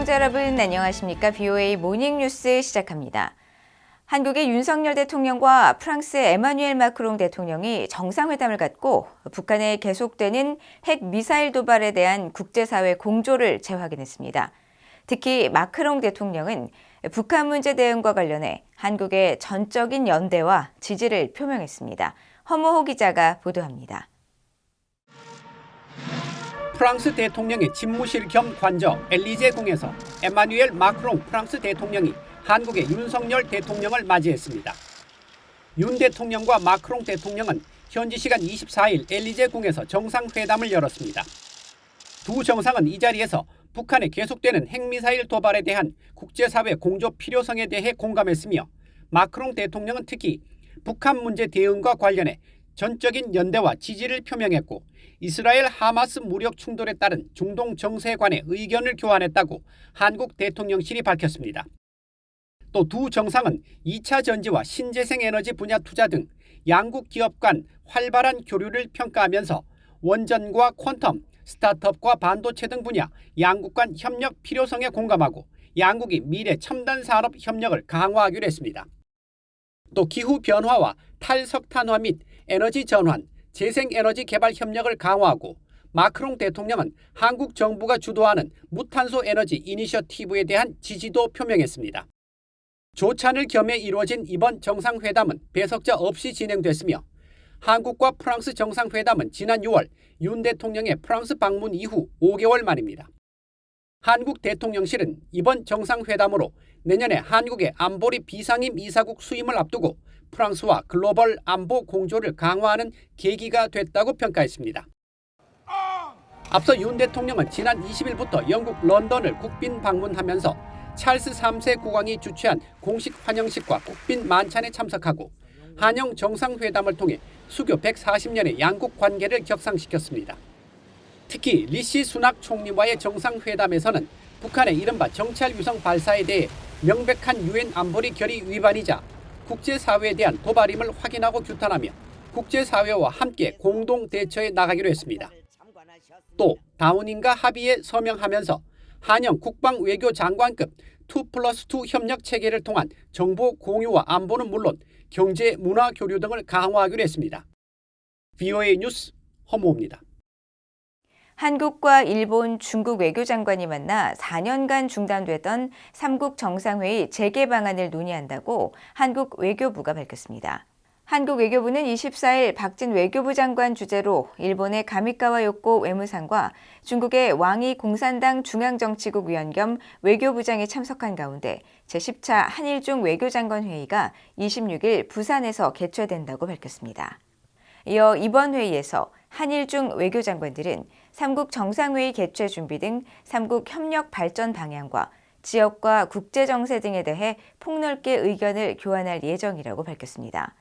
시청자 여러분 안녕하십니까? BOA 모닝뉴스 시작합니다. 한국의 윤석열 대통령과 프랑스의 에마뉘엘 마크롱 대통령이 정상회담을 갖고 북한의 계속되는 핵 미사일 도발에 대한 국제사회 공조를 재확인했습니다. 특히 마크롱 대통령은 북한 문제 대응과 관련해 한국의 전적인 연대와 지지를 표명했습니다. 허모호 기자가 보도합니다. 프랑스 대통령의 집무실 겸 관저 엘리제궁에서 에마뉘엘 마크롱 프랑스 대통령이 한국의 윤석열 대통령을 맞이했습니다. 윤 대통령과 마크롱 대통령은 현지 시간 24일 엘리제궁에서 정상회담을 열었습니다. 두 정상은 이 자리에서 북한의 계속되는 핵미사일 도발에 대한 국제사회 공조 필요성에 대해 공감했으며 마크롱 대통령은 특히 북한 문제 대응과 관련해 전적인 연대와 지지를 표명했고 이스라엘 하마스 무력 충돌에 따른 중동 정세에 관해 의견을 교환했다고 한국 대통령실이 밝혔습니다. 또 두 정상은 2차 전지와 신재생 에너지 분야 투자 등 양국 기업 간 활발한 교류를 평가하면서 원전과 퀀텀, 스타트업과 반도체 등 분야 양국 간 협력 필요성에 공감하고 양국이 미래 첨단 산업 협력을 강화하기로 했습니다. 또 기후 변화와 탈석탄화 및 에너지 전환, 재생에너지 개발 협력을 강화하고 마크롱 대통령은 한국 정부가 주도하는 무탄소 에너지 이니셔티브에 대한 지지도 표명했습니다. 조찬을 겸해 이루어진 이번 정상회담은 배석자 없이 진행됐으며 한국과 프랑스 정상회담은 지난 6월 윤 대통령의 프랑스 방문 이후 5개월 만입니다. 한국 대통령실은 이번 정상회담으로 내년에 한국의 안보리 비상임 이사국 수임을 앞두고 프랑스와 글로벌 안보 공조를 강화하는 계기가 됐다고 평가했습니다. 앞서 윤 대통령은 지난 20일부터 영국 런던을 국빈 방문하면서 찰스 3세 국왕이 주최한 공식 환영식과 국빈 만찬에 참석하고 한영 정상회담을 통해 수교 140년의 양국 관계를 격상시켰습니다. 특히 리시 수낙 총리와의 정상회담에서는 북한의 이른바 정찰 위성 발사에 대해 명백한 유엔 안보리 결의 위반이자 국제사회에 대한 도발임을 확인하고 규탄하며 국제사회와 함께 공동 대처해 나가기로 했습니다. 또 다우닝가 합의에 서명하면서 한영 국방 외교 장관급 2+2 협력 체계를 통한 정보 공유와 안보는 물론 경제 문화 교류 등을 강화하기로 했습니다. BOA 뉴스 허모입니다. 한국과 일본, 중국 외교장관이 만나 4년간 중단되던 3국 정상회의 재개 방안을 논의한다고 한국 외교부가 밝혔습니다. 한국 외교부는 24일 박진 외교부 장관 주재로 일본의 가미카와 요코 외무상과 중국의 왕이 공산당 중앙정치국 위원 겸 외교부장이 참석한 가운데 제10차 한일중 외교장관 회의가 26일 부산에서 개최된다고 밝혔습니다. 이어 이번 회의에서 한일중 외교장관들은 3국 정상회의 개최 준비 등 3국 협력 발전 방향과 지역과 국제정세 등에 대해 폭넓게 의견을 교환할 예정이라고 밝혔습니다.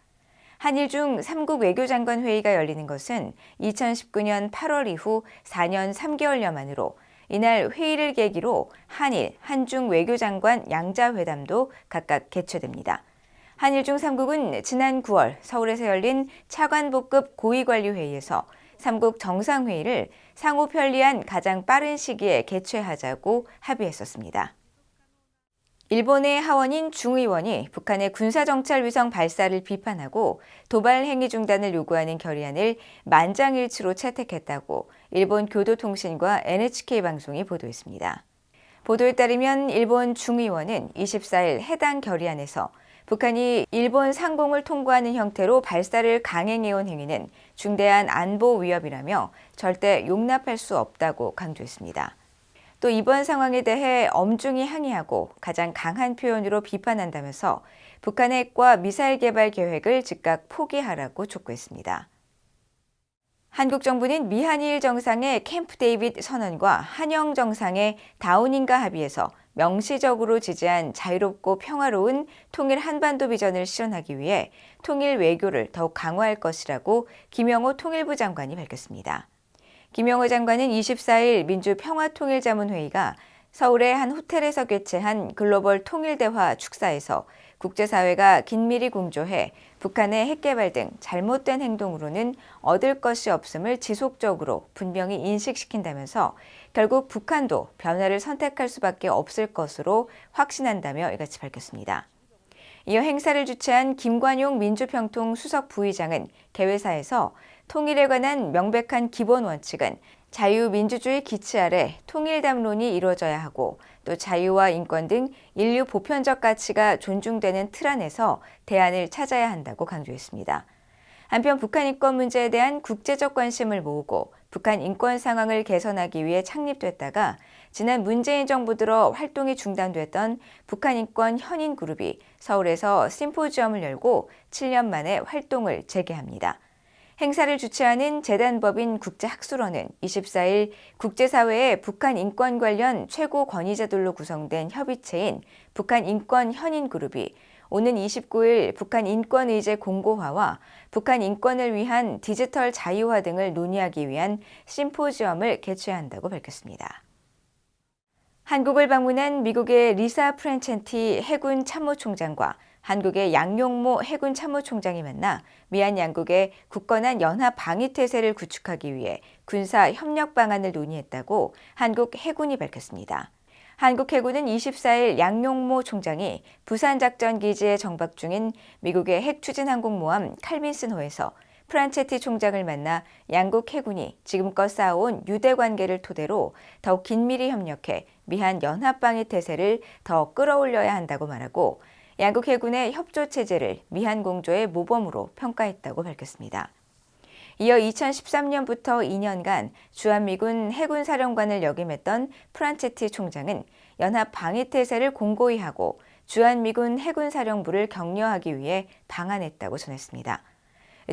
한일중 3국 외교장관 회의가 열리는 것은 2019년 8월 이후 4년 3개월여 만으로 이날 회의를 계기로 한일, 한중 외교장관 양자회담도 각각 개최됩니다. 한일중 3국은 지난 9월 서울에서 열린 차관복급 고위관료회의에서 3국 정상회의를 상호 편리한 가장 빠른 시기에 개최하자고 합의했었습니다. 일본의 하원인 중의원이 북한의 군사정찰 위성 발사를 비판하고 도발 행위 중단을 요구하는 결의안을 만장일치로 채택했다고 일본 교도통신과 NHK 방송이 보도했습니다. 보도에 따르면 일본 중의원은 24일 해당 결의안에서 북한이 일본 상공을 통과하는 형태로 발사를 강행해온 행위는 중대한 안보 위협이라며 절대 용납할 수 없다고 강조했습니다. 또 이번 상황에 대해 엄중히 항의하고 가장 강한 표현으로 비판한다면서 북한의 핵과 미사일 개발 계획을 즉각 포기하라고 촉구했습니다. 한국 정부는 미한일 정상의 캠프 데이빗 선언과 한영 정상의 다우닝가 합의에서 명시적으로 지지한 자유롭고 평화로운 통일 한반도 비전을 실현하기 위해 통일 외교를 더욱 강화할 것이라고 김영호 통일부 장관이 밝혔습니다. 김영호 장관은 24일 민주평화통일자문회의가 서울의 한 호텔에서 개최한 글로벌 통일대화 축사에서 국제사회가 긴밀히 공조해 북한의 핵개발 등 잘못된 행동으로는 얻을 것이 없음을 지속적으로 분명히 인식시킨다면서 결국 북한도 변화를 선택할 수밖에 없을 것으로 확신한다며 이같이 밝혔습니다. 이어 행사를 주최한 김관용 민주평통 수석 부의장은 개회사에서 통일에 관한 명백한 기본 원칙은 자유민주주의 기치 아래 통일담론이 이루어져야 하고 또 자유와 인권 등 인류 보편적 가치가 존중되는 틀 안에서 대안을 찾아야 한다고 강조했습니다. 한편 북한 인권 문제에 대한 국제적 관심을 모으고 북한 인권 상황을 개선하기 위해 창립됐다가 지난 문재인 정부 들어 활동이 중단됐던 북한 인권 현인 그룹이 서울에서 심포지엄을 열고 7년 만에 활동을 재개합니다. 행사를 주최하는 재단법인 국제학술원은 24일 국제사회의 북한 인권 관련 최고 권위자들로 구성된 협의체인 북한 인권 현인 그룹이 오는 29일 북한 인권의제 공고화와 북한 인권을 위한 디지털 자유화 등을 논의하기 위한 심포지엄을 개최한다고 밝혔습니다. 한국을 방문한 미국의 리사 프랜첸티 해군 참모총장과 한국의 양용모 해군 참모총장이 만나 미한 양국의 굳건한 연합 방위 태세를 구축하기 위해 군사 협력 방안을 논의했다고 한국 해군이 밝혔습니다. 한국 해군은 24일 양용모 총장이 부산작전기지에 정박 중인 미국의 핵추진항공모함 칼빈슨호에서 프란체티 총장을 만나 양국 해군이 지금껏 쌓아온 유대 관계를 토대로 더욱 긴밀히 협력해 미한 연합방위 태세를 더 끌어올려야 한다고 말하고 양국 해군의 협조 체제를 미한 공조의 모범으로 평가했다고 밝혔습니다. 이어 2013년부터 2년간 주한미군 해군사령관을 역임했던 프란체티 총장은 연합 방위 태세를 공고히 하고 주한미군 해군사령부를 격려하기 위해 방한했다고 전했습니다.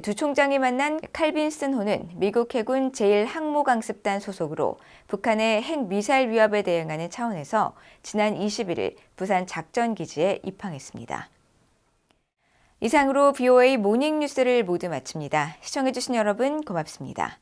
두 총장이 만난 칼빈슨호는 미국 해군 제1항모강습단 소속으로 북한의 핵미사일 위협에 대응하는 차원에서 지난 21일 부산 작전기지에 입항했습니다. 이상으로 BOA 모닝뉴스를 모두 마칩니다. 시청해주신 여러분 고맙습니다.